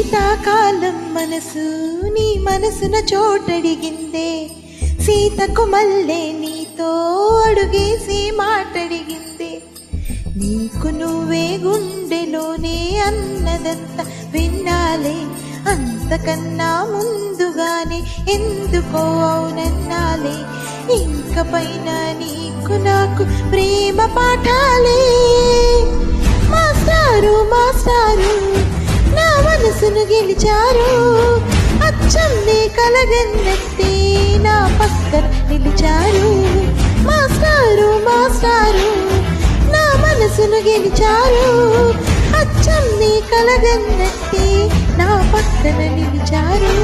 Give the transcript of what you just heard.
శీతాకాలం మనసు నీ మనసున చోటడిగిందే, సీతకు మల్లె నీతో అడుగేసి మాటడిగిందే. నీకు నువ్వే గుండెలోనే అన్నదంతా విన్నాలే, అంతకన్నా ముందుగానే ఎందుకో అవునన్నాలే. ఇంక పైన నీకు నాకు ప్రేమ పాఠాలే. మాస్టారు మాస్టారు నా మనసును గెలిచారు, అచ్చం నీ కలగన్నట్టే నా పక్కన నిలిచారు. మాస్టారు మాస్టారు నా మనసును గెలిచారు, అచ్చం నీ కలగన్నట్టే నా పక్కన నిలిచారు.